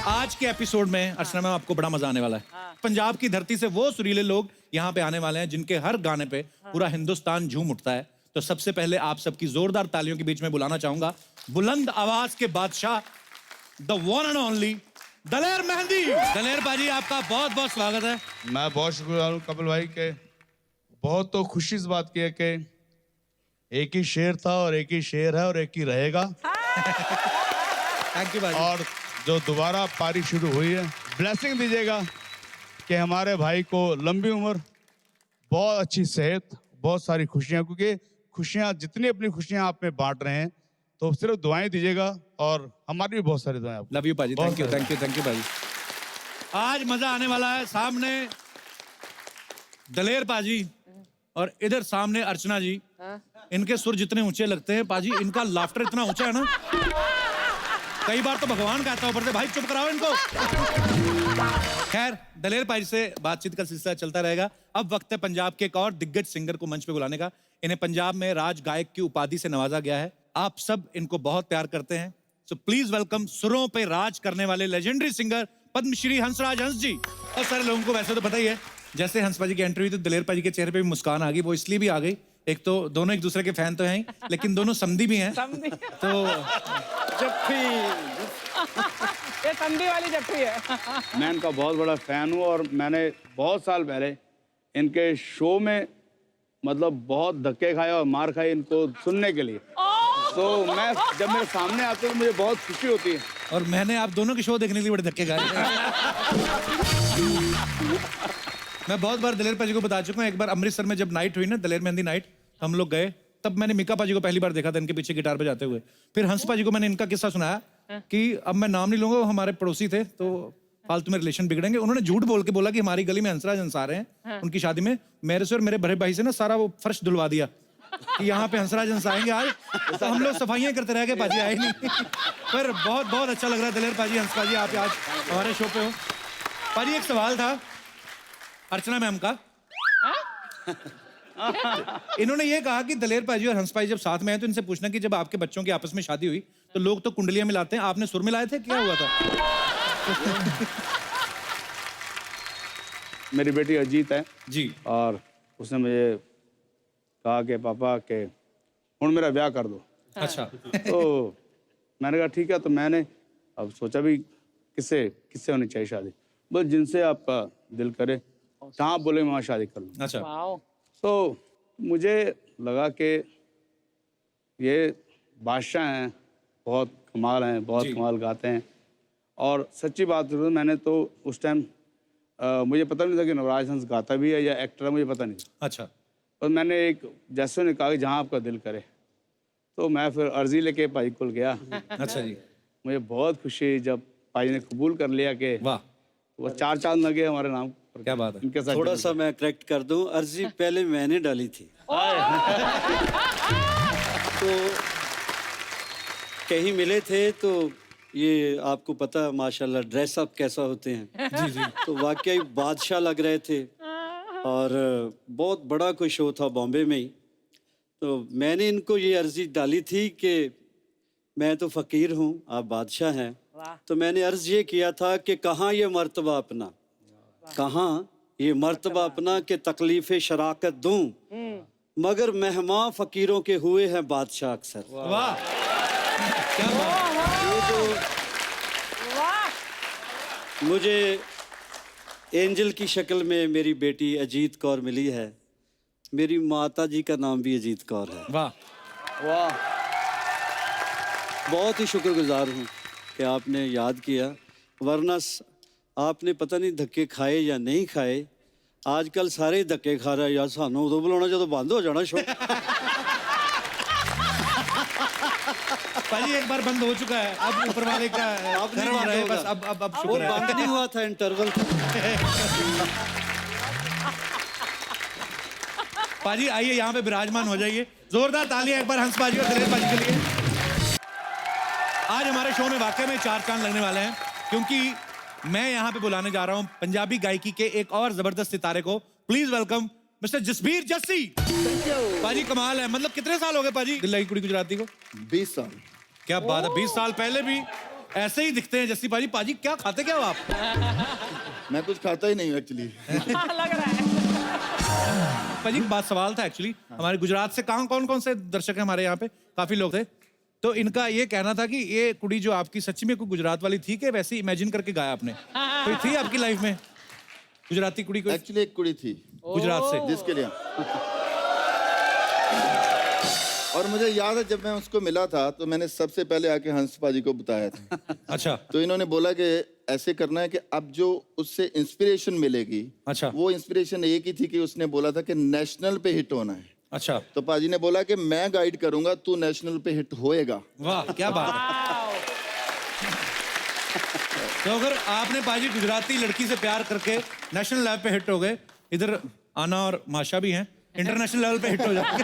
आज के एपिसोड में अर्चना मैम आपको बड़ा मजा आने वाला है। पंजाब की धरती से वो सुरीले लोग यहाँ पे आने वाले हैं जिनके हर गाने पे पूरा हिंदुस्तान झूम उठता है। तो सबसे पहले आप सबकी जोरदार तालियों के बीच में बुलाना चाहूंगा बुलंद आवाज के बादशाह, the one and only Daler Mehndi. दलेर बाजी, आपका बहुत बहुत स्वागत है। मैं बहुत शुक्रगुजार हूँ कपिल भाई के। बहुत तो खुशी इस बात की है कि एक ही शेर था और एक ही शेर है और एक ही रहेगा। थैंक यू बाजी। और जो दोबारा पारी शुरू हुई है, ब्लेसिंग दीजिएगा कि हमारे भाई को लंबी उम्र, बहुत अच्छी सेहत, बहुत सारी खुशियाँ, क्योंकि खुशियाँ जितनी अपनी खुशियाँ आप में बांट रहे हैं तो सिर्फ दुआएं दीजिएगा और हमारी भी बहुत सारी दुआएं। लव यू बाजी। Thank you thank you thank you बाजी। आज मजा आने वाला है। सामने दलेर पाजी और इधर सामने अर्चना जी। इनके सुर जितने ऊंचे लगते हैं पाजी, इनका लाफ्टर इतना ऊंचा है ना, कई बार तो भगवान कहता है ऊपर से, भाई चुप कराओ इनको। खैर, दलेर पाजी से बातचीत का सिलसिला चलता रहेगा। अब वक्त है पंजाब के एक और दिग्गज सिंगर को मंच पे बुलाने का। इन्हें पंजाब में राज गायक की उपाधि से नवाजा गया है। आप सब इनको बहुत प्यार करते हैं, सो प्लीज वेलकम सुरों पे राज करने वाले लेजेंडरी सिंगर पद्मश्री हंसराज हंस जी। और सारे लोगों को वैसे तो पता ही है, जैसे हंस पाजी की एंट्री हुई तो दलेर पाजी के चेहरे पे भी मुस्कान आ गई। वो इसलिए भी आ गई, एक तो दोनों एक दूसरे के फैन तो हैं, लेकिन दोनों समधी भी हैं। तो जप्फी ये संधि वाली जप्फी है। मैं इनका बहुत बड़ा फ़ैन हूँ और मैंने बहुत साल पहले इनके शो में मतलब बहुत धक्के खाए और मार खाई इनको सुनने के लिए। तो मैं जब मेरे सामने आते हैं तो मुझे बहुत खुशी होती है। और मैंने आप दोनों के शो देखने के लिए बड़े धक्के खाए। मैं बहुत बार दलेर पाजी को बता चुका हूँ। एक बार अमृतसर में जब नाइट हुई ना, दलेर मेहंदी नाइट, हम लोग गए, तब मैंने मिका पाजी को पहली बार देखा था इनके पीछे गिटार बजाते हुए। फिर हंस पाजी को मैंने इनका किस्सा सुनाया कि अब मैं नाम नहीं लूंगा, वो हमारे पड़ोसी थे तो फालतू में रिलेशन बिगड़ेंगे। उन्होंने झूठ बोल के बोला कि हमारी गली में हंसराज हंस आ रहे हैं। उनकी शादी में मेरे से और मेरे बड़े भाई से ना सारा वो फर्श धुलवा दिया कि यहाँ पे हंसराज हंस आएंगे आज। तो हम लोग सफाइयाँ करते रह गए, पाजी आए नहीं। पर बहुत बहुत अच्छा लग रहा है दलेर पाजी, हंस पाजी, आप आज हमारे शो पे हो। पाजी एक सवाल था अर्चना मैम का। इन्होंने ये कहा कि दलेर पाजी और हंस पाजी जब साथ में हैं तो इनसे पूछना कि जब आपके बच्चों की आपस में शादी हुई तो लोग तो कुंडलियां मिलाते हैं, आपने सुर मिलाए थे, क्या हुआ था? मेरी बेटी अजीत है जी। और उसने मुझे कहा कि पापा के हुण मेरा ब्याह कर दो। अच्छा। तो मैंने कहा ठीक है। तो मैंने अब सोचा भी किससे होनी चाहिए शादी। बस जिनसे आपका दिल करे, जहाँ बोले वहाँ शादी कर लो। अच्छा। तो मुझे लगा कि ये बादशाह हैं, बहुत कमाल हैं, बहुत कमाल गाते हैं। और सच्ची बात है, मैंने तो उस टाइम मुझे पता नहीं था कि नवराज हंस गाता भी है या एक्टर है, मुझे पता नहीं था। अच्छा। और मैंने एक जैसे ने कहा कि जहाँ आपका दिल करे, तो मैं फिर अर्जी लेके भाई को गया। अच्छा जी। मुझे बहुत खुशी जब भाई ने कबूल कर लिया कि वाह, वो 4 चांद लगे हमारे नाम पर। क्या बात है। इनके साथ थोड़ा सा मैं करेक्ट कर दूं, अर्जी पहले मैंने डाली थी। तो कहीं मिले थे तो ये आपको पता माशाल्लाह ड्रेस अप कैसा होते हैं। जी जी। तो वाकई बादशाह लग रहे थे और बहुत बड़ा कोई शो था बॉम्बे में ही। तो मैंने इनको ये अर्जी डाली थी कि मैं तो फ़कीर हूँ, आप बादशाह हैं। तो मैंने अर्ज ये किया था कि कहाँ ये मर्तबा अपना, कहाँ ये मर्तबा अपना कि तकलीफ़ शराकत दूं, मगर मेहमान फ़कीरों के हुए हैं बादशाह अक्सर। वाह, क्या बात है। मुझे एंजल की शक्ल में मेरी बेटी अजीत कौर मिली है। मेरी माता जी का नाम भी अजीत कौर है। वाह वाह, बहुत ही शुक्रगुजार हूँ कि आपने याद किया, वरना आपने पता नहीं धक्के खाए या नहीं खाए। आजकल सारे धक्के खा रहे हैं यार, सानू उदों बुलाना जो बंद हो जाना शो। पाजी एक बार बंद हो चुका है, अब ऊपर वाले का अब नहीं धर्म बंद रहे, होगा। बस अब वो शुक्र है। बंद नहीं हुआ था, इंटरवल। पाजी आइए यहाँ पे विराजमान हो जाइए। जोरदार तालियां एक बार हंस पाजी और दलेर पाजी के लिए। आज हमारे शो में वाकई में 4 चांद लगने वाले हैं, क्योंकि मैं यहाँ पे बुलाने जा रहा हूँ पंजाबी गायकी के एक और जबरदस्त सितारे को। Please welcome mister Jasbir Jassi. पाजी कमाल है, मतलब कितने साल हो गए पाजी दिल्ली की कुड़ी गुजराती को? 20 साल। क्या बात है, 20 साल पहले भी ऐसे ही दिखते हैं जस्सी पाजी। पाजी क्या खाते क्या हो आप? मैं कुछ खाता ही नहीं हूँ एक्चुअली। लग रहा है। पाजी बात सवाल था एक्चुअली, हमारे गुजरात से कौन कौन से दर्शक हैं हमारे यहाँ पे? काफी लोग थे। तो इनका ये कहना था कि ये कुड़ी जो आपकी सच्ची में कोई गुजरात वाली थी कि वैसे इमेजिन करके गाया आपने? कोई थी आपकी लाइफ में गुजराती कुड़ी? कोई एक्चुअली एक कुड़ी थी गुजरात से? जिसके लिए, और मुझे याद है जब मैं उसको मिला था तो मैंने सबसे पहले आके हंस पाजी को बताया था। अच्छा तो इन्होंने बोला कि ऐसे करना है कि अब जो उससे इंस्पिरेशन मिलेगी, अच्छा वो इंस्पिरेशन एक ही थी कि उसने बोला था कि नेशनल पे हिट होना है। अच्छा, तो पाजी ने बोला कि मैं गाइड करूंगा, तू नेशनल पे हिट होएगा। वाह क्या बात है। तो अगर आपने पाजी गुजराती लड़की से प्यार करके नेशनल लेवल पे हिट हो गए, इधर आना और माशा भी हैं, इंटरनेशनल लेवल पे हिट हो जाएंगे।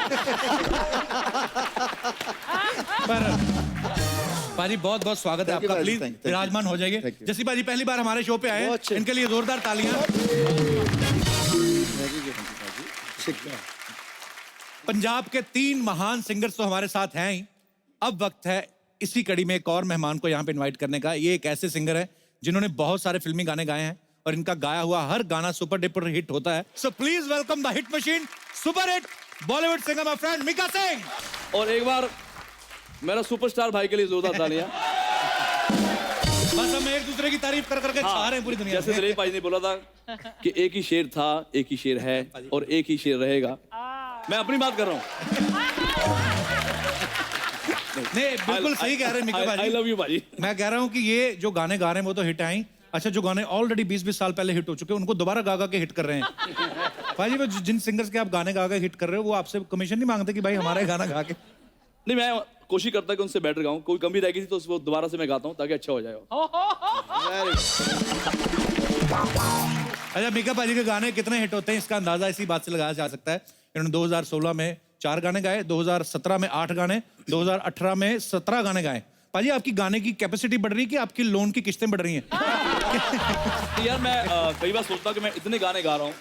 पर पाजी बहुत बहुत स्वागत है Thank you, आपका। पाजी, प्लीज thank you. विराजमान हो जाइए। Thank you. जस्सी पाजी पहली बार हमारे शो पे आए हैं, इनके लिए जोरदार तालियां। पंजाब के 3 महान सिंगर्स तो हमारे साथ हैं ही। अब वक्त है इसी कड़ी में एक और मेहमान को यहाँ पे इनवाइट करने का। ये एक ऐसे सिंगर है जिन्होंने बहुत सारे फिल्मी गाने गाए हैं और इनका गाया हुआ हर गाना सुपर डुपर हिट होता है। So please welcome the hit machine, super hit Bollywood singer my friend Mika Singh. और एक बार मेरा सुपरस्टार भाई के लिए जोरदार तालियां। बस हम एक दूसरे की तारीफ कर करके छा रहे हैं पूरी दुनिया जैसे में। दिलीप भाई ने बोला था कि एक ही शेर था, एक ही शेर है और एक ही शेर रहेगा। मैं अपनी बात कर रहा हूँ। नहीं बिल्कुल सही कह रहे हैं मीका आई भाई। लव यू भाई। मैं कह रहा हूँ कि ये जो गाने गा रहे हैं वो तो हिट आई। अच्छा, जो गाने ऑलरेडी 20-20 साल पहले हिट हो चुके हैं उनको दोबारा गा गा के हिट कर रहे हैं। भाई वो जिन सिंगर्स के आप गाने गा के हिट कर रहे हो वो आपसे कमीशन नहीं मांगते कि भाई हमारा ही गाना गा के? नहीं, मैं कोशिश करता कि उनसे बेटर गाऊं। कोई कमी रह गई थी तो उसको दोबारा से मैं गाता हूं ताकि अच्छा हो जाए। अच्छा, मीका पाजी के गाने कितने हिट होते हैं इसका अंदाजा इसी बात से लगाया जा सकता है। इन्होंने 2016 में 4 गाने गाए, 2017 में 8 गाने, 2018 में 17 गाने गाए। पाजी आपकी गाने की कैपेसिटी बढ़ रही है कि आपकी लोन की किस्तें बढ़ रही हैं? यार मैं कई बार सोचता हूं कि मैं इतने गाने गा रहा हूं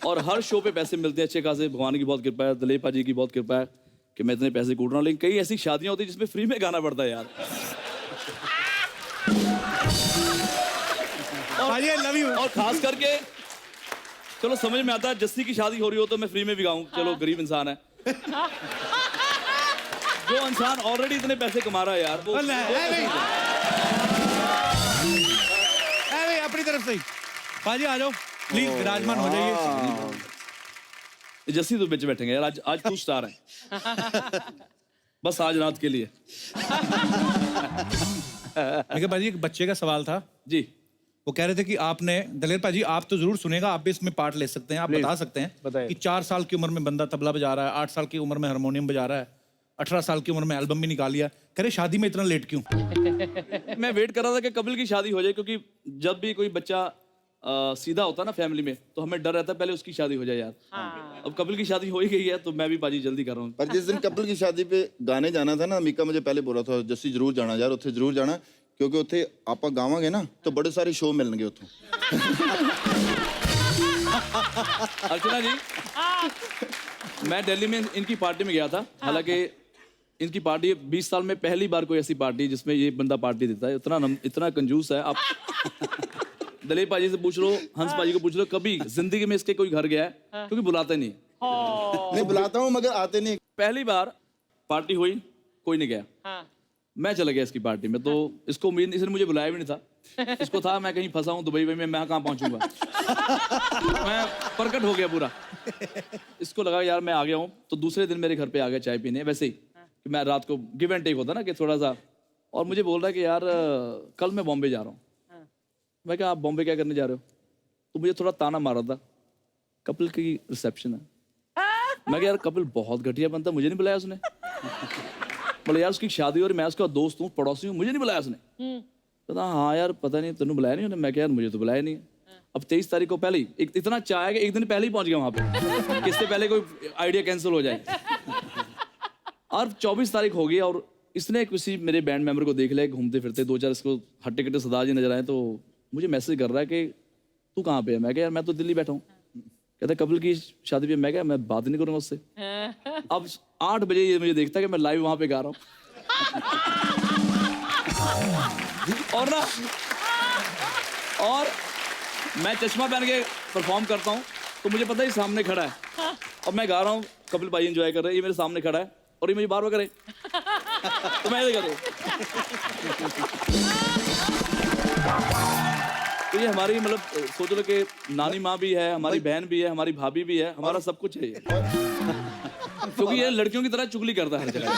और हर शो पे पैसे मिलते हैं अच्छे खासे। भगवान की बहुत कृपा है, दिलीप जी की बहुत कृपा है कि मैं इतने पैसे कूट रहा हूं। लेकिन कई ऐसी शादियां होती है जिसमें फ्री में गाना पड़ता है यार। पाजी आई लव यू। और खास करके चलो समझ में आता है, जस्सी की शादी हो रही हो तो मैं फ्री में भी गाऊं। चलो गरीब इंसान है। जो इंसान ऑलरेडी इतने पैसे कमा रहा है यार वो भाई अपनी तरफ से ही। पाजी आ जाओ प्लीज, विराजमान हो जाइए। जस्सी तो बेच बैठेंगे यार। आज तू स्टार है। बस आज रात के लिए। मीका पाजी एक बच्चे का सवाल था जी। वो कह रहे थे कि आपने, दलेर पाजी आप तो जरूर सुनेगा, आप भी इसमें पार्ट ले सकते हैं। आप बता सकते हैं बताइए। कि 4 साल की उम्र में बंदा तबला बजा रहा है, 8 साल की उम्र में हारमोनियम बजा रहा है, 18 साल की उम्र में एल्बम भी निकाल लिया, कह रहे शादी में इतना लेट क्यों? मैं वेट कर रहा था कि कपिल की शादी हो जाए, क्योंकि जब भी कोई बच्चा सीधा होता है ना फैमिली में तो हमें डर रहता है पहले उसकी शादी हो जाए यार। अब कपिल की शादी हो ही गई है तो मैं भी पाजी जल्दी कर रहा हूँ। पर जिस दिन कपिल की शादी पे गाने जाना था ना, मीका मुझे पहले बोला था जस्सी जरूर जाना यार, उत्थे जरूर जाना, क्योंकि उत्थे आपां गावांगे ना तो बड़े सारे शो मिलणगे उत्थों। अर्चना जी, मैं दिल्ली में इनकी पार्टी में गया था। हालांकि इनकी पार्टी 20 साल में पहली बार कोई ऐसी पार्टी जिसमें ये बंदा पार्टी देता है। इतना कंजूस है। आप दिलीप पाजी से पूछ लो, हंस पाजी को पूछ लो, कभी जिंदगी में इसके कोई घर गया है? क्योंकि बुलाते नहीं। नहीं बुलाता हूँ मगर आते नहीं। पहली बार पार्टी हुई, कोई नहीं गया। मैं चला गया इसकी पार्टी में। तो इसको उम्मीद नहीं, इसने मुझे बुलाया भी नहीं था। इसको था मैं कहीं फंसा हूँ दुबई में, मैं कहाँ पहुंचूंगा। मैं प्रकट हो गया पूरा। इसको लगा यार मैं आ गया हूँ। तो दूसरे दिन मेरे घर पे आ गया चाय पीने, वैसे ही कि मैं रात को गिव एंड टेक होता ना कि थोड़ा सा। और मुझे बोल रहा है कि यार कल मैं बॉम्बे जा रहा हूँ। मैं क्या, आप बॉम्बे क्या करने जा रहे हो? तो मुझे थोड़ा ताना मार रहा था, कपिल की रिसेप्शन है। मैं क्या यार कपिल बहुत घटिया बनता, मुझे नहीं बुलाया उसने। बोले यार उसकी शादी हो रही, मैं उसका दोस्त हूँ, पड़ोसी हूँ, मुझे नहीं बुलाया उसने। कहता हाँ यार पता नहीं तेन बुलाया नहीं। मैं क्या यार मुझे तो बुलाया नहीं है। अब 23 तारीख को पहले ही इतना चाह है कि एक दिन पहले ही पहुंच गया वहां पे, किससे पहले कोई आइडिया कैंसिल हो जाए। और 24 तारीख हो गई और इसने किसी मेरे बैंड मेंबर को देख लिया घूमते फिरते, 2-4 इसको हट्टे कट्टे सरदार जी नजर आए। तो मुझे मैसेज कर रहा है कि तू कहाँ पे है? मैं क्या यार मैं तो दिल्ली बैठा हूँ। कहता कपिल की शादी पे। मैं क्या मैं बात नहीं करूंगा उससे। अब 8 बजे ये मुझे देखता है कि मैं लाइव वहां पे गा रहा हूँ। और ना, और मैं चश्मा पहन के परफॉर्म करता हूँ तो मुझे पता है ये सामने खड़ा है और मैं गा रहा हूँ, कपिल भाई एंजॉय कर रहे हैं, ये मेरे सामने खड़ा है और ये मुझे बार बार करे तो मैं ऐसे करूँ। तो ये हमारी मतलब सोच लो कि नानी माँ भी है, हमारी बहन भी है, हमारी भाभी भी है, हमारा सब कुछ है ये। क्योंकि ये लड़कियों की तरह चुगली करता है हर जगह।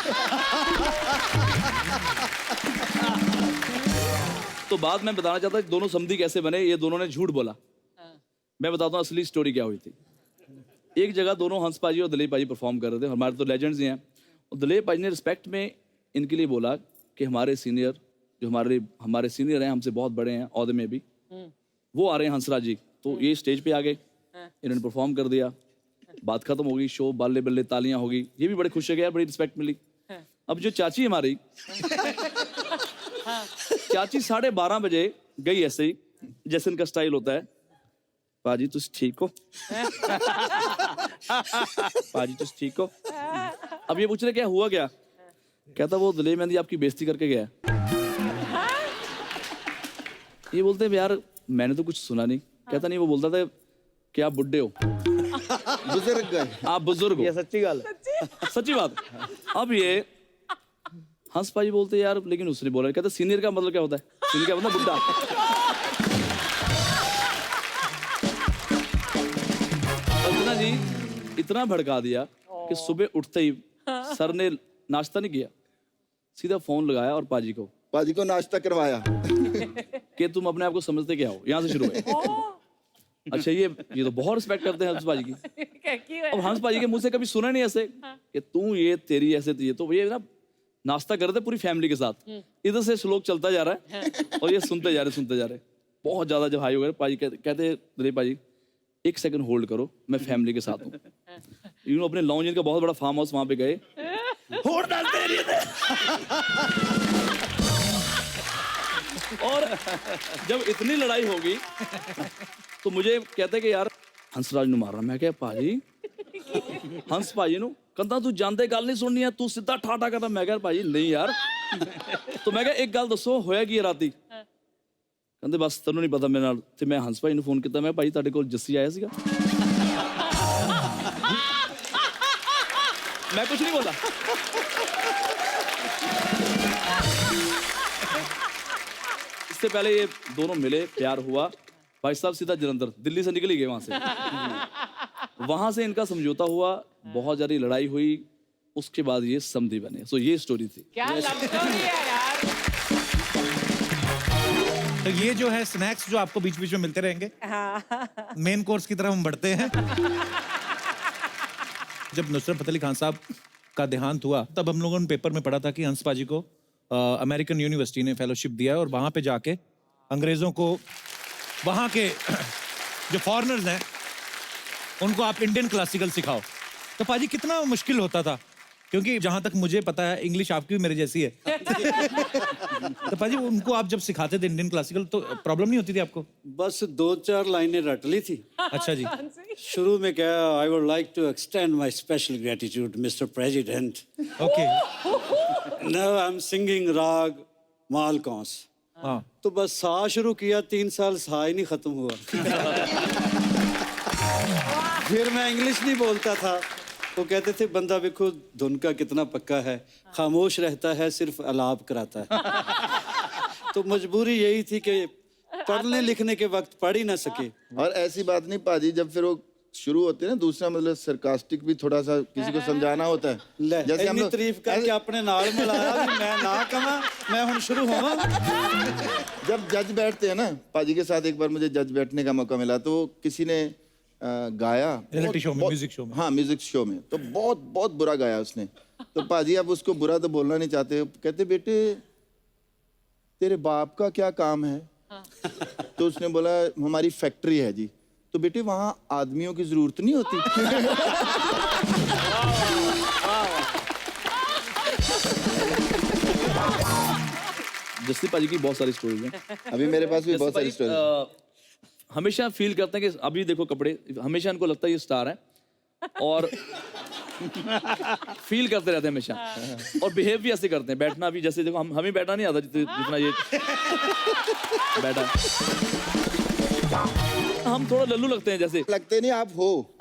तो बात मैं बताना चाहता हूँ दोनों समधी कैसे बने, ये दोनों ने झूठ बोला। मैं बताता हूँ असली स्टोरी क्या हुई थी। एक जगह दोनों हंस पाजी और दिलीप पाजी परफॉर्म कर रहे थे, हमारे तो लेजेंड्स ही हैं। और दिलीप पाजी ने रिस्पेक्ट में इनके लिए बोला कि हमारे सीनियर जो हमारे सीनियर हैं, हमसे बहुत बड़े हैं औहदे में भी, वो आ रहे हैं हंसराज जी। तो ये स्टेज पे आ गए, इन्होंने परफॉर्म कर दिया, बात खत्म हो गई, शो बल्ले बल्ले तालियां हो गई, ये भी बड़े खुश हो गए, बड़ी रिस्पेक्ट मिली। अब जो चाची हमारी चाची 12:30 बजे गई ऐसे ही, जैसे इनका स्टाइल होता है, पाजी तुम ठीक हो, पाजी तुम ठीक हो। अब ये पूछ रहे क्या हुआ क्या, कहता वो दिलीप मेहंदी आपकी बेइज्जती करके गया। ये बोलते हैं यार मैंने तो कुछ सुना नहीं। कहता नहीं, वो बोलता था कि आप बुड्ढे हो, बुजुर्ग गए। आप बुजुर्ग हो। ये सच्ची गल है। सच्ची बात। अब ये हंस पाजी बोलते यार लेकिन उसने बोला, कहता सीनियर का मतलब क्या होता है, सीनियर का मतलब बुड्ढा। अर्चना जी इतना भड़का दिया कि सुबह उठते ही सर ने नाश्ता नहीं किया, सीधा फोन लगाया और पाजी को नाश्ता करवाया कि तुम अपने आप को समझते क्या हो, यहाँ से शुरू है। अच्छा ये तो बहुत रिस्पेक्ट करते हैं हंस पाजी की। अब हंस पाजी के मुंह से कभी सुना नहीं ऐसे कि तू ये तेरी ऐसे ये, तो ये ना नाश्ता कर रहे थे पूरी फैमिली के साथ, इधर से श्लोक चलता जा रहा है और ये सुनते जा रहे। बहुत ज्यादा जब हाई हो गए, पाजी कहते दिलीप पाजी 1 सेकंड होल्ड करो, मैं फैमिली के साथ हूँ। यूं अपने लॉन्ज का बहुत बड़ा फार्म हाउस वहां पे गए, होड़ डालते रहिए थे। और जब इतनी लड़ाई होगी तो मुझे कहते कि यार हंसराज नु मारना। मैं क्या पाजी हंस पाजी नु कहता तू जानते गल नहीं सुननी है, तू सीधा ठाठा करना। मैं क्या भाजी नहीं यार। तो मैं क्या एक गल दसो होया की राती, कहते बस तेनों नहीं पता मेरे नाल। ते मैं हंस भाई नु फोन किया, मैं भाई तुहाडे कोल जस्सी आया सीगा। मैं कुछ नहीं बोला। इससे पहले ये दोनों मिले, प्यार हुआ, भाई साहब सीधा जलंधर, दिल्ली से निकल ही गए वहां से। वहां से इनका समझौता हुआ, बहुत ज्यादा लड़ाई हुई, उसके बाद ये समधी बने। सो ये स्टोरी थी। क्या लव स्टोरी है यार। तो ये जो है स्नैक्स जो आपको बीच बीच में मिलते रहेंगे, मेन कोर्स की तरफ हम बढ़ते हैं। जब नुसरत फतेह अली खान साहब का देहांत हुआ, तब हम लोगों ने पेपर में पढ़ा था कि हंस पाजी को अमेरिकन यूनिवर्सिटी ने फेलोशिप दिया है और वहां पे जाके अंग्रेजों को, वहां के जो फॉरेनर्स हैं उनको आप इंडियन क्लासिकल सिखाओ। तो पाजी कितना मुश्किल होता था, क्योंकि जहां तक मुझे पता है इंग्लिश आपकी भी मेरे जैसी है। तो पाजी उनको आप जब सिखाते थे इंडियन क्लासिकल तो प्रॉब्लम नहीं होती थी आपको? बस 2-4 लाइनें रट ली थी। अच्छा जी। शुरू में क्या, I would like to extend my special gratitude mister president. Okay. Now I am singing raga Malkauns. हाँ। तो बस सा शुरू किया, 3 साल सा ही नहीं खत्म हुआ। फिर मैं इंग्लिश नहीं बोलता था, वो कहते थे बंदा देखो धुन का कितना पक्का है, खामोश रहता है सिर्फ अलाप कराता है। तो मजबूरी यही थी कि पढ़ने लिखने के वक्त पढ़ ही ना सके। और ऐसी बात नहीं पाजी, जब फिर वो शुरू होते हैं ना, दूसरा मतलब सरकास्टिक भी थोड़ा सा किसी को समझाना होता है। जैसे हम तारीफ करके अपने नाल मिलाया भी मैं ना कमा, मैं हम शुरू होवा। जब जज बैठते हैं ना, पाजी के साथ एक बार मुझे जज बैठने का मौका मिला, तो किसी ने गाया रियलिटी शो में, म्यूजिक शो में। हाँ म्यूजिक शो में, तो बहुत बहुत बुरा गाया उसने। तो पाजी अब उसको बुरा तो बोलना नहीं चाहते, कहते बेटे तेरे बाप का क्या काम है? तो उसने बोला हमारी फैक्ट्री है जी। तो बेटे वहां आदमियों की जरूरत नहीं होती? जस्सी पाजी की बहुत सारी स्टोरीज हैं। अभी मेरे पास भी बहुत सारी स्टोरी। हमेशा फील करते हैं कि अभी देखो कपड़े, हमेशा इनको लगता है ये स्टार है। और फील करते रहते हैं हमेशा और बिहेव भी ऐसे करते हैं। बैठना भी जैसे देखो हमें बैठना नहीं आता जितना ये बैठा। हम थोड़ा लल्लू लगते हैं जैसे। लगते नहीं, आप हो।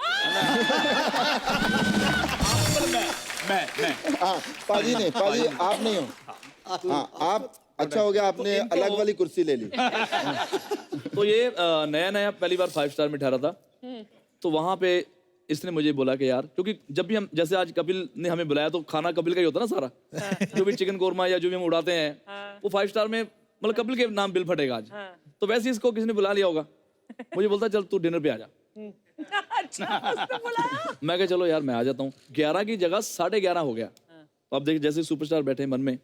मैं हाँ पाजी नहीं, पाजी आप नहीं हो। हाँ आप अच्छा हो गया, आपने अलग वाली कुर्सी ले ली। तो ये नया नया पहली बार 5 स्टार में ठहरा था, तो वहां पे इसने मुझे बोला कि यार, क्योंकि जब भी हम जैसे आज कपिल ने हमें बुलाया तो खाना कपिल का ही होता ना सारा। जो भी चिकन कोरमा या जो भी हम उड़ाते हैं वो 5 स्टार में मतलब कपिल के नाम बिल फटेगा आज। तो वैसे इसको किसी ने बुला लिया होगा। मुझे बोलता चल तू डिनर पे आ जा। मैं कहा चलो यार मैं आ जाता हूँ। 11 की जगह 11:30 हो गया। तो अब देखिए जैसे सुपरस्टार बैठे मन में,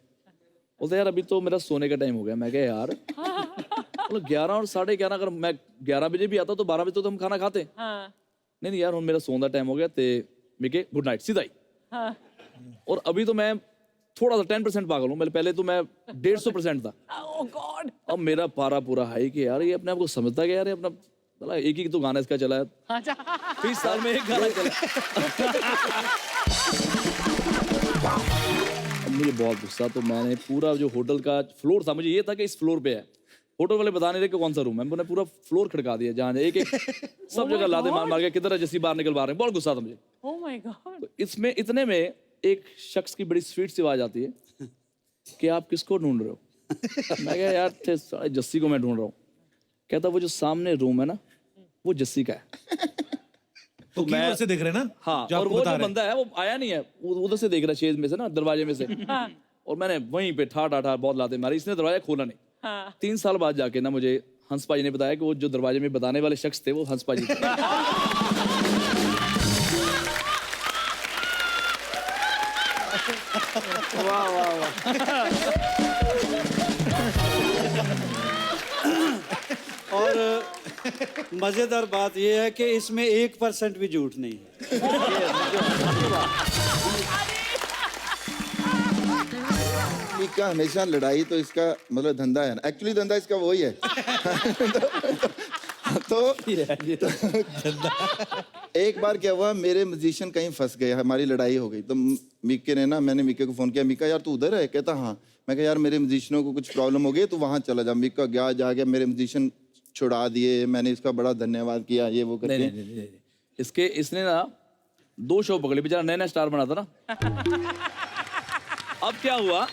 बोलते यार अभी तो मेरा सोने का टाइम हो गया। मैं कहा यार मतलब 11 और 11:30 अगर मैं 11 बजे भी आता तो 12 बजे तो हम खाना खाते। नहीं यार हम मेरा सोने का टाइम हो गया ते मिके गुड नाइट सीधा ही। और अभी तो मैं थोड़ा सा 10% पागल हूँ। पहले तो मैं 150% था। Oh God. अब मेरा पारा पूरा हाई कि यार ये अपने आप को समझता क्या यार, ये अपना साला एक ही तो गाना इसका चला है। 20 साल में एक गाना चला। अब मुझे बहुत गुस्सा, तो मैंने पूरा जो होटल का फ्लोर था, मुझे ये था कि इस फ्लोर पे है। होटल वाले बता नहीं रहे कि कौन सा रूम है। मैंने पूरा फ्लोर खड़का दिया, जहाँ एक एक सब जगह लादे मार मार के किधर है जैसी बाहर निकलवा रहे हैं। बहुत गुस्सा था मुझे। Oh my God. तो इसमें इतने में एक शख्स की बड़ी स्वीट सी आवाज आती है कि आप किसको ढूंढ रहे हो। मैं कहा यार साले जस्सी को मैं ढूंढ रहा हूँ। कहता वो जो सामने रूम है ना वो जस्सी का है। तो मैं से देख रहे हैं ना। हाँ, जो और आपको वो बता जो रहे हैं। बंदा है वो आया नहीं है, वो उधर से देख रहा है शेज में से ना, दरवाजे में से। और मैंने वहीं पे ठा बहुत लाते मारी, इसने दरवाजा खोला नहीं। 3 साल बाद जाके ना मुझे हंस पाजी ने बताया कि वो जो दरवाजे में बताने वाले शख्स थे वो हंस पाजी थे। वाह वाह वाह। और मजेदार बात यह है कि इसमें 1% भी झूठ नहीं है। मीका हमेशा लड़ाई तो इसका मतलब धंधा है ना। एक्चुअली धंधा इसका वही है। तो एक बार क्या हुआ, मेरे म्यूजिशियन कहीं फंस गए, हमारी लड़ाई हो गई। तो मीके ने ना, मैंने मीके को फोन किया, मीका यार तू उधर है? कहता हाँ। मैं कहा यार मेरे म्यूजिशियनों को कुछ प्रॉब्लम हो गई तो वहां चला जा। मीका गया, जा गया, मेरे म्यूजिशियन छुड़ा दिए। मैंने इसका बड़ा धन्यवाद किया, ये वो करके। नहीं। इसके इसने ना 2 शो पकड़े, बेचारा नया नया स्टार बना था ना। अब क्या हुआ,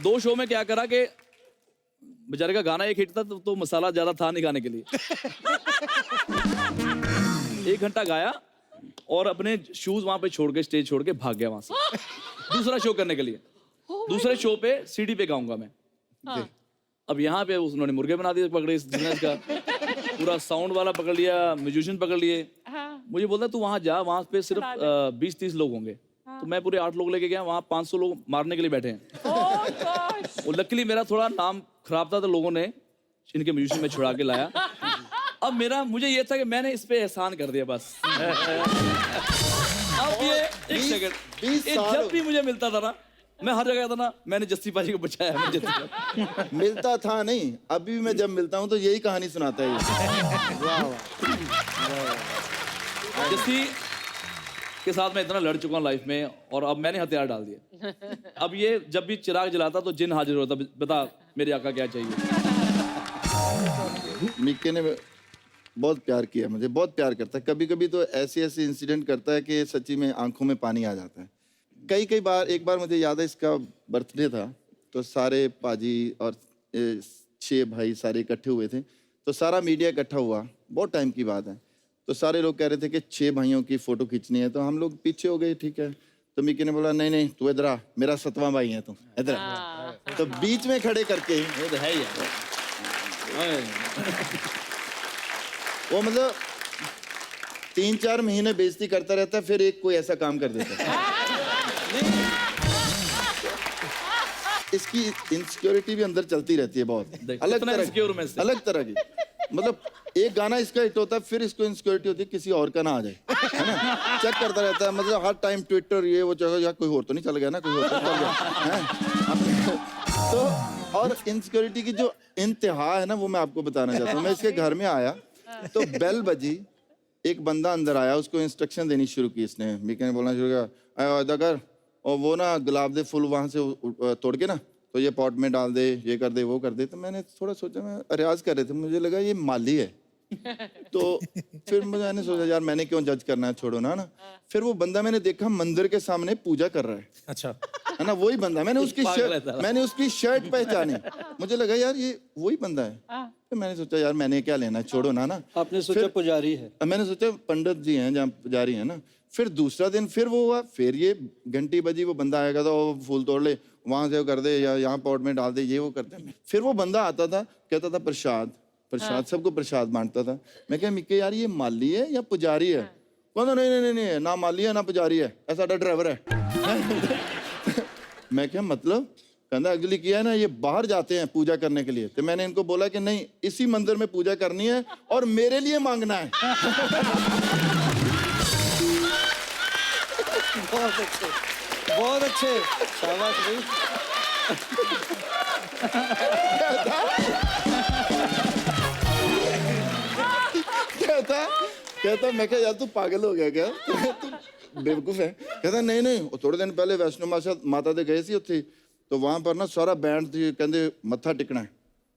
2 शो में क्या करा कि बेचारे का गाना एक हिट था तो मसाला ज्यादा था नहीं गाने के लिए। 1 घंटा गाया और अपने शूज वहां पे छोड़ के, स्टेज छोड़ के भाग गया वहां से दूसरा शो करने के लिए। दूसरे शो पे सीडी पे गाऊंगा मैं। अब यहाँ पे उन्होंने मुर्गे बना दिए, पकड़े इसका पूरा साउंड वाला पकड़ लिया, म्यूजिशियन पकड़ लिए। मुझे बोलता तू वहां जा, वहां पे सिर्फ 20-30 लोग होंगे। तो मैं पूरे 8 लोग लेके गया, वहां 500 लोग मारने के लिए बैठे हैं। और लकीली मेरा थोड़ा नाम खराब था तो लोगों ने इनके म्यूजिशियन में छुड़ा के लाया। अब मुझे ये था कि मैंने इस पे एहसान कर दिया बस। अब ये एक सेकंड, 20 ये साल जब भी मुझे मिलता था ना, मैं हर जगह था ना, मैंने जस्सी पाजी को बचाया। मिलता था नहीं, अभी भी मैं जब मिलता हूँ तो यही कहानी सुनाता है ये। जस्सी के साथ मैं इतना लड़ चुका हूँ लाइफ में, और अब मैंने हथियार डाल दिए। अब ये जब भी चिराग जलाता तो जिन हाजिर होता, बता मेरे आका क्या चाहिए। मिक्के ने बहुत प्यार किया मुझे, बहुत प्यार करता है। कभी कभी तो ऐसे इंसिडेंट करता है कि सच्ची में आंखों में पानी आ जाता है। कई बार, एक बार मुझे याद है इसका बर्थडे था, तो सारे पाजी और 6 भाई सारे इकट्ठे हुए थे। तो सारा मीडिया इकट्ठा हुआ, बहुत टाइम की बात है। तो सारे लोग कह रहे थे कि 6 भाइयों की फोटो खींचनी है। तो हम लोग पीछे हो गए, ठीक है। तो मिक्की ने बोला नहीं तू इधर आ, मेरा 7वां भाई है तू, इधर आ। तो बीच में खड़े करके वो तो है ही है। वो मतलब 3-4 महीने बेइज्जती करता रहता है, फिर एक कोई ऐसा काम कर देता है। इसकी इनसिक्योरिटी भी अंदर चलती रहती है बहुत, अलग तरह की। मतलब एक गाना इसका हिट होता है, फिर इसको इनसिक्योरिटी होती है किसी और का ना आ जाए, है ना। चेक करता रहता है, मतलब हर टाइम ट्विटर ये वो चल, यार कोई और तो नहीं चल गया ना, कोई और तो चल गया है। तो और इनसिक्योरिटी की जो इंतहा है ना, वो मैं आपको बताना चाहता हूँ। मैं इसके घर में आया तो बेल बजी, एक बंदा अंदर आया, उसको इंस्ट्रक्शन देनी शुरू की इसने। मीके ने बोलना शुरू किया, आया वादा कर, और वो ना गुलाब दे फूल वहाँ से तोड़ के ना तो ये पॉट में डाल दे, ये कर दे, वो कर दे। तो मैंने थोड़ा सोचा, मैं रियाज कर रहे थे, मुझे लगा ये माली है। तो फिर मैंने सोचा यार मैंने क्यों जज करना है, छोड़ो ना। फिर वो बंदा मैंने देखा मंदिर के सामने पूजा कर रहा है। अच्छा, है ना, वही बंदा। मैंने उसकी शर्ट पहचानी, मुझे लगा यार ये वही बंदा है। फिर मैंने सोचा यार मैंने क्या लेना, छोड़ो ना। आपने सोचा पुजारी है? मैंने सोचा पंडित जी हैं जहाँ पुजारी है ना। फिर दूसरा दिन फिर वो हुआ, फिर ये घंटी बजी, वो बंदा आएगा तो वो फूल तोड़ ले, वहां से वो कर दे, या यहाँ पॉट में डाल दे, ये वो करते हैं। फिर वो बंदा आता था, कहता था प्रसाद प्रसाद, सबको प्रसाद बांटता था। मैं क्या मिक्के यार ये माली है या पुजारी है? कहता नहीं नहीं नहीं, ना माली है ना पुजारी है, ऐसा ड्राइवर है। मैं क्या मतलब? कहता अगली किया है ना, ये बाहर जाते हैं पूजा करने के लिए। तो मैंने इनको बोला कि नहीं, इसी मंदिर में पूजा करनी है और मेरे लिए मांगना है। बहुत अच्छे, बहुत अच्छे, शाबाश भाई। कहता मैं क्या यार तू पागल हो गया क्या, तू बेवकूफ है? कहता नहीं नहीं, वो थोड़े दिन पहले वैष्णो माता दे गए सी उत्थे, तो वहां पर ना सारा बैंड थी, कहते मत्था टिकना है।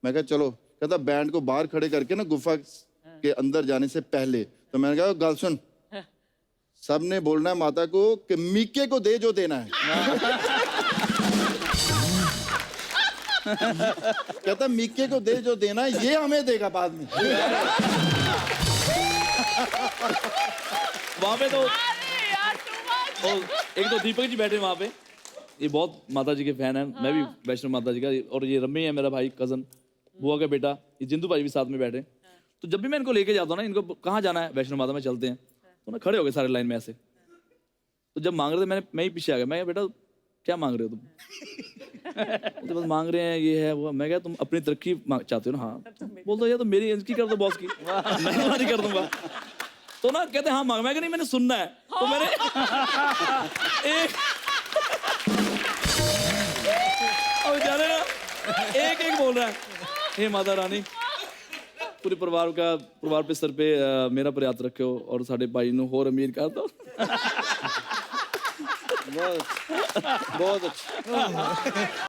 मैं कहा चलो। कहता बैंड को बाहर खड़े करके ना गुफा के अंदर जाने से पहले, तो मैंने कहा गल सुन, सबने बोलना है माता को कि मीके को दे जो देना है। कहता मीके को दे जो देना है, ये हमें देगा बाद में। वहां पे तो एक तो दीपक जी बैठे वहां पे, ये बहुत माता जी के फैन है, मैं भी वैष्णो माता जी का। और ये रम्मी है मेरा भाई, कजन, बुआ का बेटा, ये जिंदू भाई भी साथ में बैठे। तो जब भी मैं इनको लेके जाता हूँ ना, इनको कहाँ जाना है, वैष्णो माता में चलते हैं, तो ना खड़े हो गए सारे लाइन में ऐसे। तो जब मांग रहे थे मैं ही पीछे आ गया। मैं बेटा क्या मांग रहे हो तुम? तो बस मांग रहे हैं ये है वो। मैं क्या तुम अपनी तरक्की चाहते हो ना? हाँ। बोलते यार तो मेरी इनकी कर दो बॉस की, मैं तुम्हारी कर दूंगा। तो ना कहते हाँ मांग। मैं क्या नहीं, मैंने सुनना है। तो मैंने अब जाने ना एक एक बोल रहा है, हे माता रानी पूरे परिवार पे सर पे मेरा पर हाथ रखो और साढ़े भाई नू होर अमीर कर दो। बहुत अच्छा।